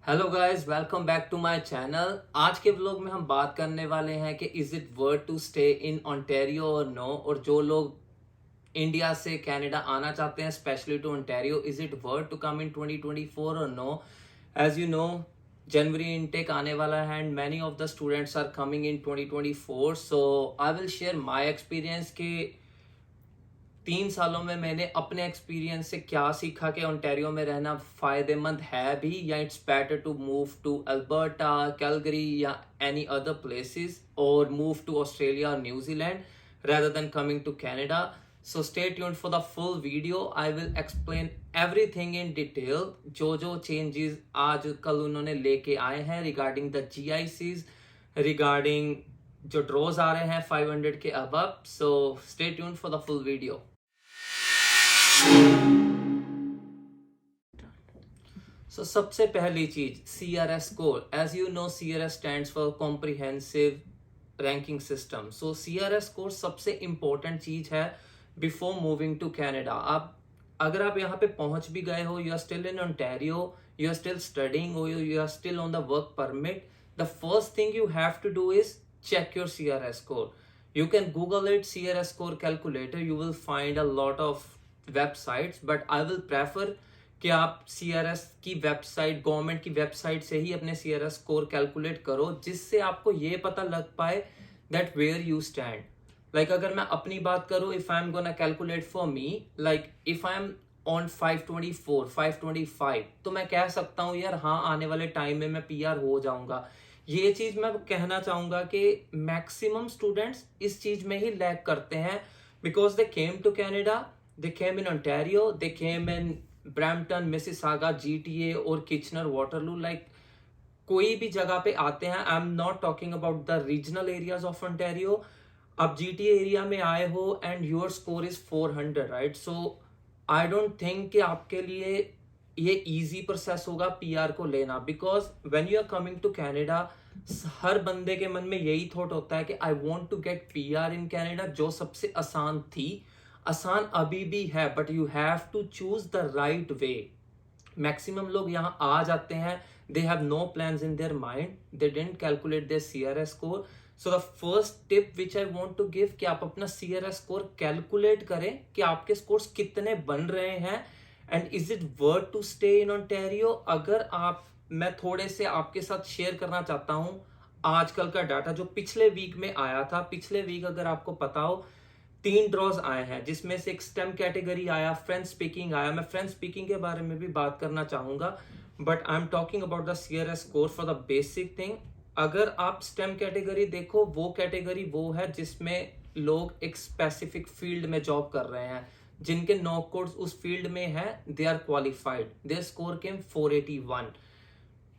Hello guys, welcome back to my channel. आज के vlog में हम बात करने वाले हैं कि is it worth to stay in Ontario और नो। और जो लोग इंडिया से कनाडा आना चाहते हैं specially to Ontario, is it worth to come in 2024 और नो। एज यू नो, जनवरी इनटेक आने वाला है and many of the students are coming in 2024। So I will share my experience के 3 सालों में मैंने अपने एक्सपीरियंस से क्या सीखा कि ओंटारियो में रहना फायदेमंद है भी, या it's better to move to Alberta, Calgary या एनी अदर प्लेसेस, और मूव टू ऑस्ट्रेलिया और New Zealand rather than coming to Canada. So stay tuned for the full video. I will explain everything in detail. जो changes आज कल उन्होंने लेके आए हैं regarding the GICs, regarding जो ड्रॉज आ रहे हैं 500 के above. So stay tuned for the full video. So सबसे पहली चीज CRS score. As you know, CRS stands for comprehensive ranking system. So CRS score सबसे इंपॉर्टेंट चीज है बिफोर मूविंग टू कनाडा। आप अगर आप यहाँ पे पहुंच भी गए हो, you are still in Ontario, you are still studying, और you are still on the work permit, the first thing you have to do is check your CRS score. You can Google it, CRS score calculator. You will find a lot of websites, but I will prefer कि आप CRS की website, government की website से ही अपने CRS score calculate करो, जिससे आपको ये पता लग पाए that where you stand. Like अगर मैं अपनी बात करूं, if I am gonna calculate for me, like if I am on 524 525, तो मैं कह सकता हूं यार हाँ, आने वाले टाइम में मैं PR हो जाऊंगा। ये चीज मैं कहना चाहूंगा कि मैक्सिमम स्टूडेंट्स इस चीज में ही लैग करते हैं, because they came to Canada, they came in Ontario, they came in Brampton, Mississauga, GTA और किचनर, वाटरलू, लाइक कोई भी जगह पे आते हैं। I am not talking about the regional areas of Ontario. अब GTA एरिया में आए हो and your score is 400, right? So I don't think कि आपके लिए ये इजी प्रोसेस होगा PR को लेना, because when you are coming to Canada, हर बंदे के मन में यही थॉट होता है कि I want to get PR in Canada, जो सबसे आसान थी, आसान अभी भी है, but you have to choose the right way. Maximum लोग यहाँ आ जाते हैं, they have no plans in their mind, they didn't calculate their CRS score. So the first tip which I want to give कि आप अपना CRS score calculate करें कि आपके स्कोर्स कितने बन रहे हैं and is it worth to stay in Ontario. अगर आप, मैं थोड़े से आपके साथ शेयर करना चाहता हूं आजकल का डाटा जो पिछले वीक में आया था। पिछले वीक अगर आपको पता हो, 3 ड्रॉज आए हैं, जिसमें से एक स्टेम कैटेगरी आया, फ्रेंच स्पीकिंग आया। मैं फ्रेंच स्पीकिंग के बारे में भी बात करना चाहूंगा, but I am talking about the CRS score for the basic thing. अगर आप स्टेम कैटेगरी देखो, वो कैटेगरी वो है जिसमें लोग एक स्पेसिफिक फील्ड में जॉब कर रहे हैं, जिनके नो कोड्स उस फील्ड में है, they are qualified, their score came 481।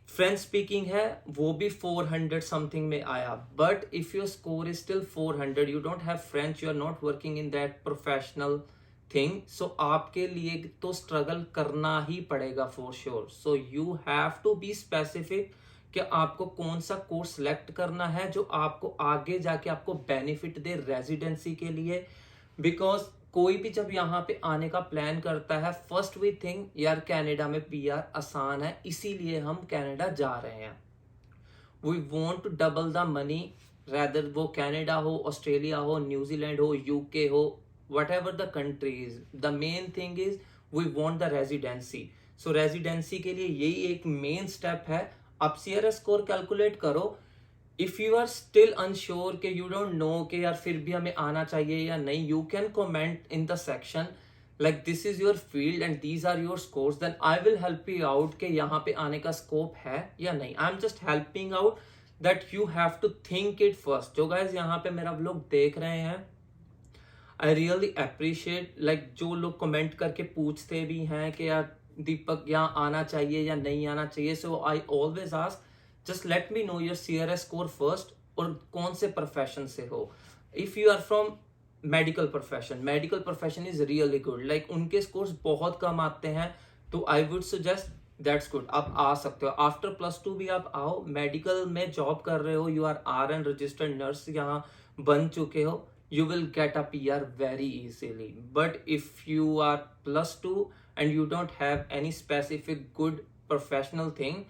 French speaking है, वो भी 400 समथिंग में आया, but if your score is still 400, you don't have French, you are not working in that professional thing, so आपके लिए तो स्ट्रगल करना ही पड़ेगा for sure. So you have to be specific कि आपको कौन सा कोर्स सेलेक्ट करना है जो आपको आगे जाके आपको बेनिफिट दे रेजिडेंसी के लिए। बिकॉज कोई भी जब यहाँ पे आने का प्लान करता है, फर्स्ट वी थिंक यार कनाडा में PR आसान है, इसीलिए हम कनाडा जा रहे हैं। We want to double the money, rather वो कनाडा हो, ऑस्ट्रेलिया हो, न्यूजीलैंड हो, UK हो, whatever the country is, the main thing is we want the residency. So residency के लिए यही एक मेन स्टेप है। आप CRS स्कोर कैलकुलेट करो। If you are still unsure कि यू डोंट नो कि यार फिर भी हमें आना चाहिए या नहीं, you can comment in the section like this is your field and these are your scores, then I will help you out कि यहाँ पे आने का स्कोप है या नहीं। I am just helping out that you have to think it first. जो guys यहाँ पे मेरा व्लॉग देख रहे हैं, आई रियली अप्रिशिएट, लाइक जो लोग कमेंट करके पूछते भी हैं कि यार दीपक यहाँ आना चाहिए या नहीं आना चाहिए, so I always ask just let me know your CRS score first, और कौन से प्रोफेशन से हो। If you are from medical profession is really good, like उनके स्कोर्स बहुत कम आते हैं, तो I would suggest that's good, आप आ सकते हो। आफ्टर +2 भी आप आओ, मेडिकल में जॉब कर रहे हो, you are RN registered nurse यहाँ बन चुके हो, you will get a PR very easily. But if you are +2 and you don't have any specific good professional thing,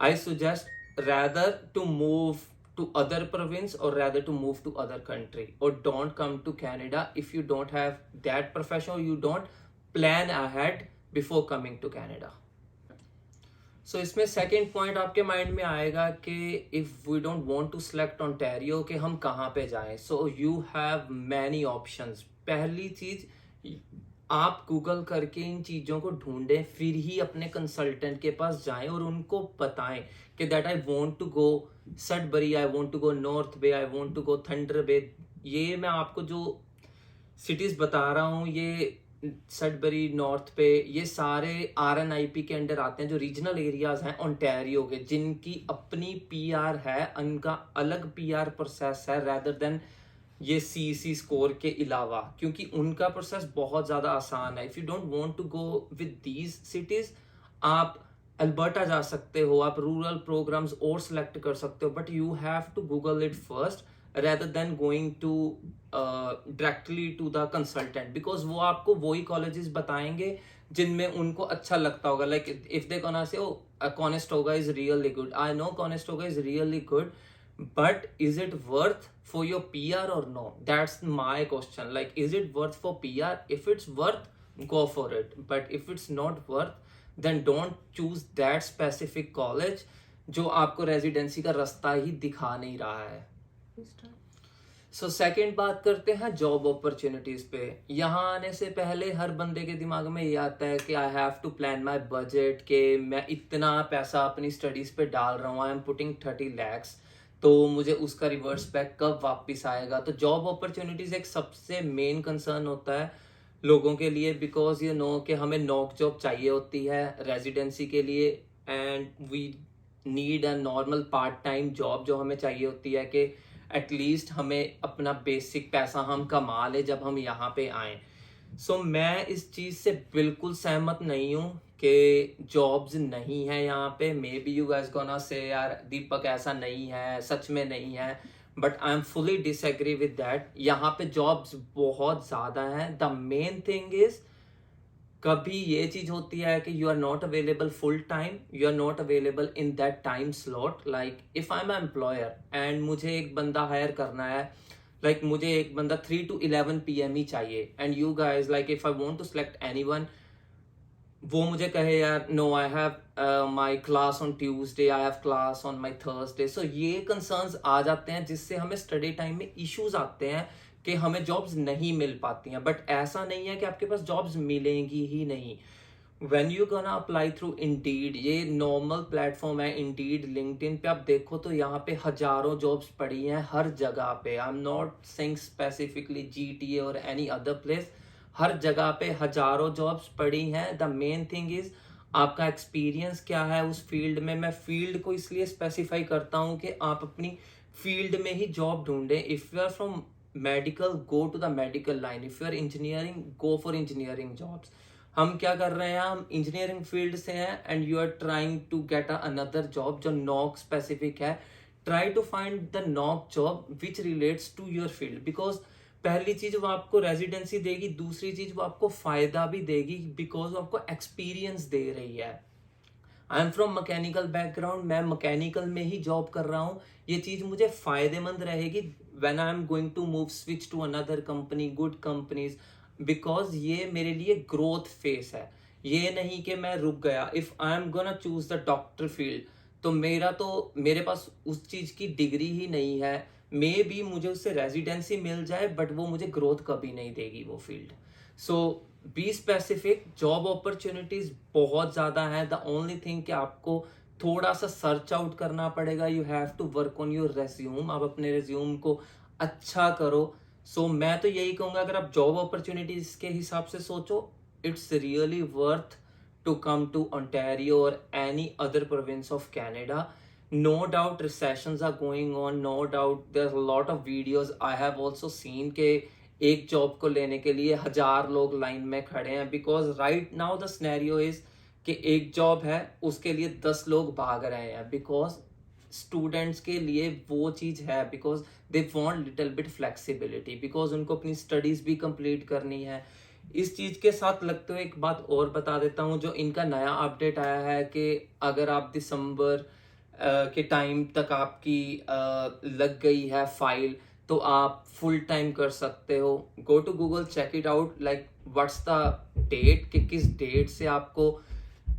I suggest rather to move to other province or rather to move to other country, or don't come to Canada if you don't have that profession or you don't plan ahead before coming to Canada. सो इसमें second point आपके mind में आएगा कि if we don't want to select Ontario कि हम कहाँ पे जाएं, so you have many options. पहली चीज़, आप गूगल करके इन चीज़ों को ढूंढें, फिर ही अपने कंसल्टेंट के पास जाएं और उनको बताएं कि that I want to go Sudbury, I want to go North Bay, I want to go Thunder Bay. ये मैं आपको जो सिटीज़ बता रहा हूँ, ये सडबरी, नॉर्थ पे, ये सारे RNIP के अंडर आते हैं, जो रीजनल एरियाज हैं ओंटारियो के, जिनकी अपनी PR है, उनका अलग PR प्रोसेस है रैदर देन ये CEC स्कोर के अलावा, क्योंकि उनका प्रोसेस बहुत ज़्यादा आसान है. If you don't want to go with these cities, आप अल्बर्टा जा सकते हो, आप रूरल प्रोग्राम्स और सिलेक्ट कर सकते हो, but you have to Google it first rather than going to directly to the consultant, because वो आपको वही colleges बताएंगे जिनमें उनको अच्छा लगता होगा. Like if they gonna say, oh, Conestoga is really good, I know Conestoga is really good, but is it worth for your PR or no? That's my question. Like, is it worth for PR? If it's worth, go for it, but if it's not worth, then don't choose that specific college जो आपको residency का रास्ता ही दिखा नहीं रहा है. So second बात करते हैं जॉब अपॉर्चुनिटीज पे. यहाँ आने से पहले हर बंदे के दिमाग में ये आता है कि I have to plan my budget, कि मैं इतना पैसा अपनी स्टडीज पे डाल रहा हूँ, आई एम पुटिंग 30 lakhs, तो मुझे उसका रिवर्स बैक कब वापस आएगा. तो जॉब अपॉर्चुनिटीज एक सबसे मेन कंसर्न होता है लोगों के लिए, बिकॉज यू नो कि हमें नॉक जॉब चाहिए होती है रेजिडेंसी के लिए, and we need a normal part time job जो हमें चाहिए होती है कि एटलीस्ट हमें अपना बेसिक पैसा हम कमा ले जब हम यहाँ पे आए. सो मैं इस चीज़ से बिल्कुल सहमत नहीं हूँ कि जॉब्स नहीं है यहाँ पे. May be you guys gonna say यार दीपक ऐसा नहीं है, सच में नहीं है, but I am fully disagree with that. यहाँ पे जॉब्स बहुत ज़्यादा हैं. द मेन थिंग इज़, कभी ये चीज होती है कि you are not available full time, you are not available in that time slot. Like if I am employer and मुझे एक बंदा हायर करना है, लाइक मुझे एक बंदा 3 to 11 PM ही चाहिए, and you guys like if I want to select anyone, वो मुझे कहे यार no I have my class on Tuesday, I have class on my Thursday. So ये कंसर्न्स आ जाते हैं जिससे हमें स्टडी टाइम में इश्यूज आते हैं कि हमें जॉब्स नहीं मिल पाती हैं. बट ऐसा नहीं है कि आपके पास जॉब्स मिलेंगी ही नहीं. When you gonna apply through Indeed, ये नॉर्मल प्लेटफॉर्म है इंडीड, लिंक्डइन पे आप देखो तो यहाँ पे हजारों जॉब्स पड़ी हैं हर जगह पे. I am not saying specifically GTA और एनी अदर प्लेस, हर जगह पे हजारों जॉब्स पड़ी हैं. द मेन थिंग इज आपका एक्सपीरियंस क्या है उस फील्ड में. मैं फील्ड को इसलिए स्पेसिफाई करता हूँ कि आप अपनी फील्ड में ही जॉब ढूंढें. If you are from medical, go to the medical line. If you are engineering, go for engineering jobs. हम क्या कर रहे हैं, हम इंजीनियरिंग फील्ड से हैं and you are trying to get another job जो नॉक स्पेसिफिक है. Try to find the NOC job which relates to your field, because पहली चीज वो आपको रेजिडेंसी देगी, दूसरी चीज वो आपको फायदा भी देगी बिकॉज वो आपको एक्सपीरियंस दे रही है. I am from mechanical background, मैं मैकेनिकल में ही जॉब कर रहा हूँ. ये चीज मुझे फायदेमंद रहेगी when I am going to move switch to another company, good companies, because ये मेरे लिए ग्रोथ फेस है. ये नहीं कि मैं रुक गया. If I am gonna choose the doctor field, तो मेरे पास उस चीज की डिग्री ही नहीं है. मे बी मुझे उससे रेजिडेंसी मिल जाए बट वो मुझे ग्रोथ कभी नहीं देगी वो field. So be specific. Job opportunities बहुत ज्यादा है. द ओनली थिंग कि आपको थोड़ा सा सर्च आउट करना पड़ेगा. You have to work on your resume. आप अपने रेज्यूम को अच्छा करो. सो मैं तो यही कहूंगा, अगर आप जॉब अपॉर्चुनिटीज के हिसाब से सोचो, it's really worth to come to Ontario or any other province of Canada. No doubt recessions are going on, no doubt there's a lot of videos I have also seen के एक job को लेने के लिए 1000 लोग line में खड़े हैं. Because right now the scenario is कि एक जॉब है उसके लिए 10 लोग भाग रहे हैं. बिकॉज स्टूडेंट्स के लिए वो चीज़ है, because they want little bit flexibility, because उनको अपनी स्टडीज़ भी कंप्लीट करनी है. इस चीज के साथ लगते हुए एक बात और बता देता हूँ, जो इनका नया अपडेट आया है कि अगर आप दिसंबर के टाइम तक आपकी लग गई है फाइल, तो आप फुल टाइम कर सकते हो। Go to Google, check it out, like what's the date, कि किस डेट से आपको,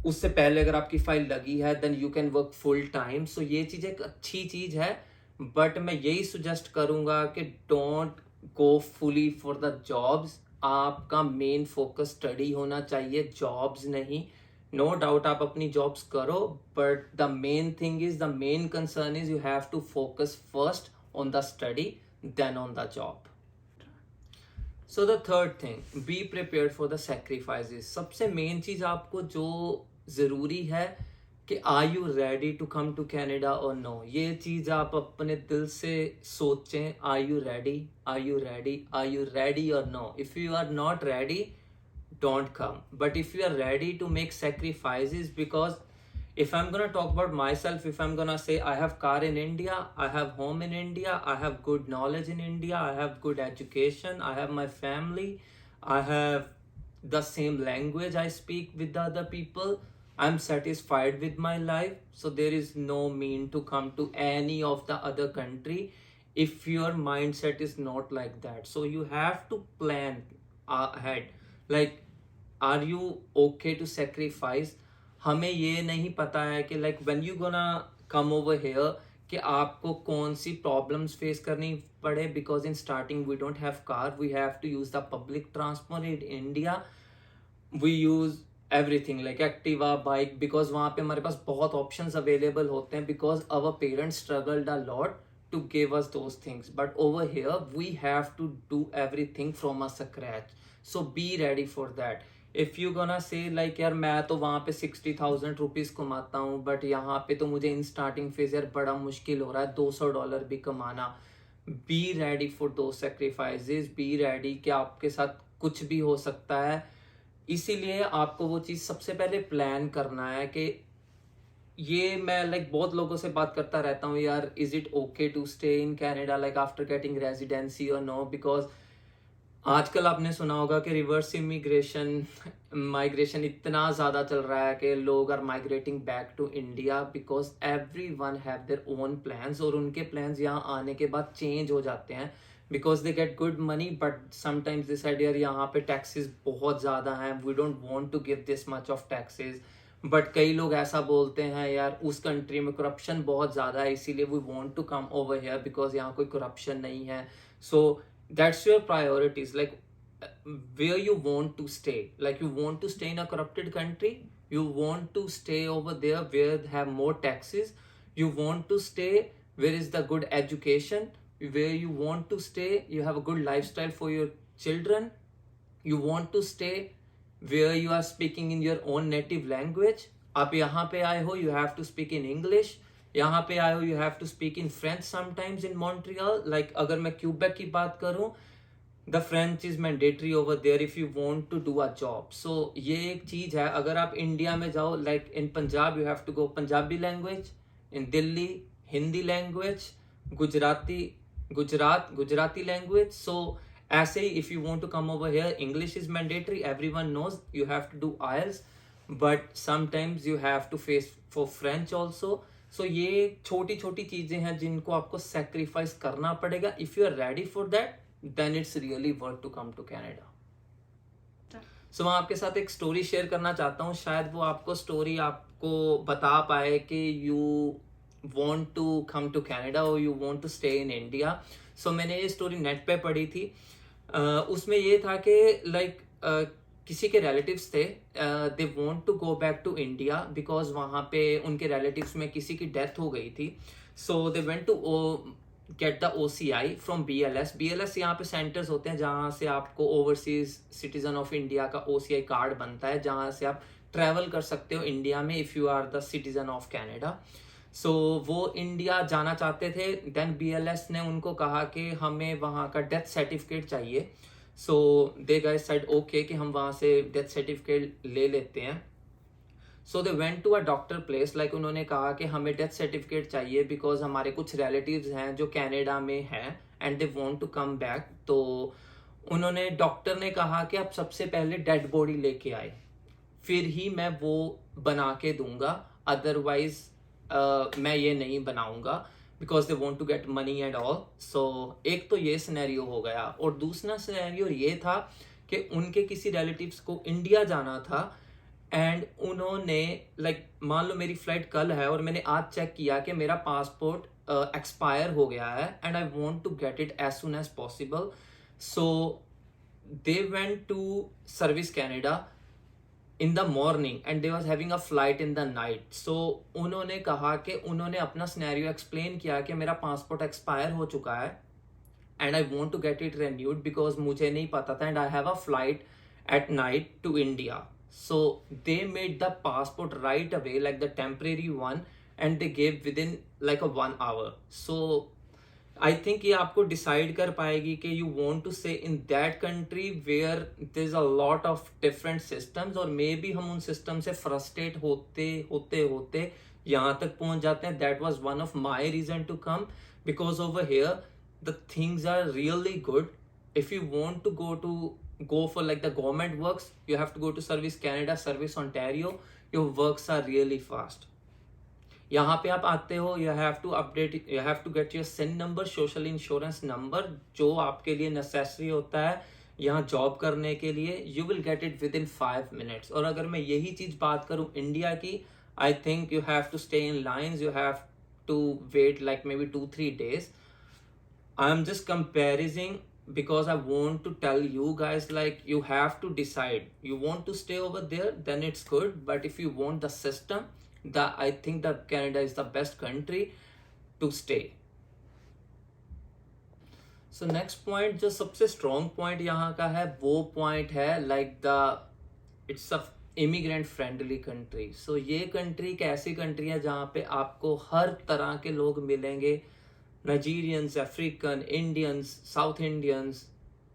उससे पहले अगर आपकी फाइल लगी है then you can work full time. So ये चीज एक अच्छी चीज है, बट मैं यही सुजेस्ट करूंगा कि don't go fully for the jobs. आपका मेन फोकस स्टडी होना चाहिए, जॉब्स नहीं। नो डाउट आप अपनी जॉब्स करो, but the main thing is, the main concern is you have to focus first on the study then on the job. So the third thing, be prepared for the sacrifices. सबसे main चीज आपको जो जरूरी है कि are you ready to come to Canada और no. ये चीज आप अपने दिल से सोचें, are you ready, are you ready, are you ready और no. If you are not ready, don't come. But if you are ready to make sacrifices, because if I'm gonna talk about myself, if I'm gonna say I have car in India, I have home in India, I have good knowledge in India, I have good education, I have my family, I have the same language I speak with the other people, I'm satisfied with my life, so there is no mean to come to any of the other country if your mindset is not like that. So you have to plan ahead, like are you okay to sacrifice. हमें ये नहीं पता है कि like when you gonna come over here कि आपको कौन सी प्रॉब्लम्स फेस करनी पड़े, because in starting we don't have car, we have to use the public transport in India, we use everything like Activa, bike, because वहाँ पे हमारे पास बहुत ऑप्शंस अवेलेबल होते हैं, because our parents struggled a lot to give us those things, but over here we have to do everything from a scratch. So be ready for that. If you gonna say like यार मैं तो वहाँ पे 60,000 rupees कमाता हूँ, but यहाँ पे तो मुझे इन स्टार्टिंग फेज यार बड़ा मुश्किल हो रहा है $200 भी कमाना, बी रेडी फॉर दो सेक्रीफाइसेस, बी रेडी कि आपके साथ कुछ भी हो सकता है। इसीलिए आपको वो चीज़ सबसे पहले प्लान करना है कि ये मैं लाइक बहुत लोगों से बात करता रहता हूँ यार, is it okay to stay in Canada like after getting residency और नो, बिकॉज आजकल आपने सुना होगा कि रिवर्स इमिग्रेशन माइग्रेशन इतना ज़्यादा चल रहा है कि लोग are migrating back to India, because every one have their own plans, और उनके प्लान्स यहाँ आने के बाद चेंज हो जाते हैं because they get good money, but sometimes this idea यहाँ पे टैक्सेस बहुत ज़्यादा हैं, we don't want to give this much of taxes, but कई लोग ऐसा बोलते हैं यार उस कंट्री में करप्शन बहुत ज़्यादा है, इसीलिए we want to come over here because यहाँ कोई करप्शन नहीं है। सो that's your priorities, like where you want to stay, like you want to stay in a corrupted country, you want to stay over there where they have more taxes, you want to stay where is the good education, where you want to stay you have a good lifestyle for your children, you want to stay where you are speaking in your own native language। आप यहाँ पे आए हो, you have to speak in English, यहाँ पे आए हो you have to speak in French sometimes in Montreal, like अगर मैं क्यूबेक की बात करूँ, the French is mandatory over there if you want to do a job. So ये एक चीज है। अगर आप इंडिया में जाओ, like in Punjab you have to go Punjabi language, in Delhi Hindi language, Gujarati language. So ऐसे ही if you want to come over here, English is mandatory, everyone knows, you have to do IELTS, but sometimes you have to face for French also. So ये छोटी छोटी चीजें हैं जिनको आपको sacrifice करना पड़ेगा। If you are ready for that then it's really worth to come to Canada. So मैं आपके साथ एक स्टोरी शेयर करना चाहता हूँ, शायद वो आपको स्टोरी आपको बता पाए कि you want to come to Canada और you want to stay in India. So मैंने ये स्टोरी नेट पे पढ़ी थी। उसमें ये था कि लाइक किसी के रिलेटिव्स थे, they want to go back to India because वहाँ पे उनके रिलेटिव्स में किसी की डेथ हो गई थी। So they went to get the OCI from BLS यहाँ पे सेंटर्स होते हैं जहाँ से आपको ओवरसीज सिटीजन ऑफ इंडिया का OCI कार्ड बनता है, जहाँ से आप ट्रैवल कर सकते हो इंडिया में if you are the citizen of Canada. So वो इंडिया जाना चाहते थे, देन BLS ने उनको कहा कि हमें वहाँ का डेथ सर्टिफिकेट चाहिए। So they guys said okay कि हम वहाँ से डेथ सर्टिफिकेट ले लेते हैं। So they went to a doctor place, like उन्होंने कहा कि हमें डेथ सर्टिफिकेट चाहिए बिकॉज हमारे कुछ रिलेटिव्स हैं जो कनाडा में हैं and they want to come back. तो उन्होंने डॉक्टर ने कहा कि आप सबसे पहले डेड बॉडी लेके आए, फिर ही मैं वो बना के दूंगा, अदरवाइज मैं ये नहीं बनाऊंगा, because they want to get money and all. So एक तो ये सिनेरियो हो गया, और दूसरा सिनेरियो ये था कि उनके किसी रिलेटिव्स को इंडिया जाना था, एंड उन्होंने मान लो मेरी फ्लाइट कल है और मैंने आज चेक किया कि मेरा पासपोर्ट एक्सपायर हो गया है and I want to get it as soon as possible. So they went to service Canada in the morning and they was having a flight in the night. So उन्होंने कहा कि उन्होंने अपना scenario explain किया कि मेरा passport expire हो चुका है and I want to get it renewed because मुझे नहीं पता था, and I have a flight at night to India. So they made the passport right away, like the temporary one, and they gave within like a 1 hour. So I think ये आपको decide कर पाएगी कि you want to stay in that country where there's a lot of different systems, और maybe हम उन system से frustrate होते होते होते यहाँ तक पहुँच जाते हैं। That was one of my reason to come, because over here the things are really good. If you want to go for like the government works, you have to go to Service Canada, Service Ontario. Your works are really fast. यहाँ पे आप आते हो, you have to update, you have to get your SIN number, social insurance number, जो आपके लिए necessary होता है यहाँ जॉब करने के लिए। You will get it within 5 minutes. और अगर मैं यही चीज बात करूँ इंडिया की, I think you have to stay in lines, you have to wait like maybe 2-3 days. I'm just comparing because I want to tell you guys, like, you have to decide. You want to stay over there, then it's good, but if you want the system, I think that Canada is the best country to stay. So next point, जो सबसे strong point यहाँ का है, वो point है like it's a immigrant friendly country. So ये country एक ऐसी country है जहाँ पे आपको हर तरह के लोग मिलेंगे, Nigerians, African, Indians, South Indians,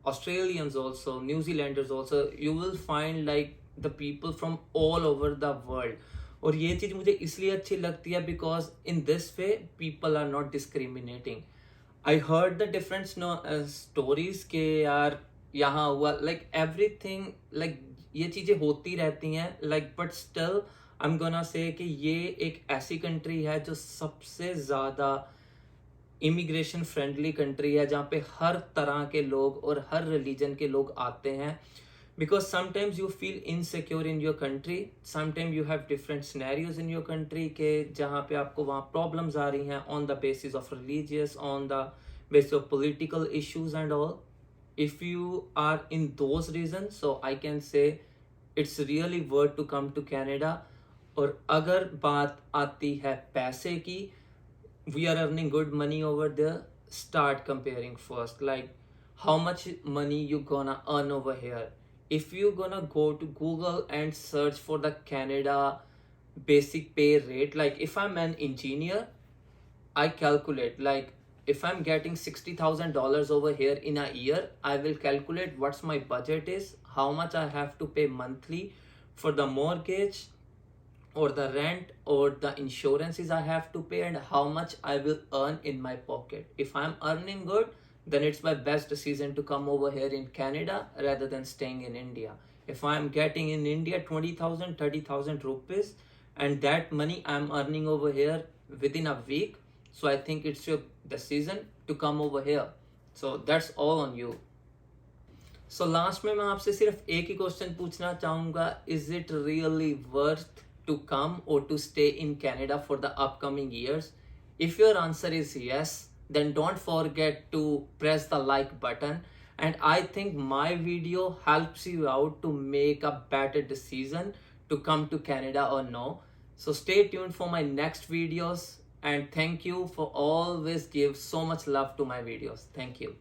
Australians also, New Zealanders also. You will find like the people from all over the world. और ये चीज़ मुझे इसलिए अच्छी लगती है because in this way people are not discriminating. I heard the different stories के यार यहाँ हुआ, like everything, like ये चीज़ें होती रहती हैं, like but still I'm gonna say कि ये एक ऐसी country है जो सबसे ज़्यादा इमिग्रेशन फ्रेंडली कंट्री है, जहाँ पे हर तरह के लोग और हर रिलीजन के लोग आते हैं। Because sometimes you feel insecure in your country, sometime you have different scenarios in your country के जहाँ पे आपको वहाँ प्रॉब्लम्स आ रही हैं on the basis of religious, on the basis of political issues and all. If you are in those region, so I can say it's really worth to come to Canada. और अगर बात आती है पैसे की, we are earning good money over there, start comparing first, like how much money you gonna earn over here. If you gonna go to Google and search for the Canada basic pay rate, like if I'm an engineer, I calculate, like if I'm getting $60,000 over here in a year, I will calculate what's my budget is, how much I have to pay monthly for the mortgage or the rent or the insurances I have to pay, and how much I will earn in my pocket. If I'm earning good, then it's my best decision to come over here in Canada rather than staying in India. If I'm getting in India 20,000, 30,000 rupees, and that money I'm earning over here within a week, so I think it's your decision to come over here. So that's all on you. So last में मैं आपसे सिर्फ एक ही question पूछना चाहूँगा, is it really worth to come or to stay in Canada for the upcoming years? If your answer is yes, then don't forget to press the like button, and I think my video helps you out to make a better decision to come to Canada or no. So stay tuned for my next videos, and thank you for always give so much love to my videos. Thank you.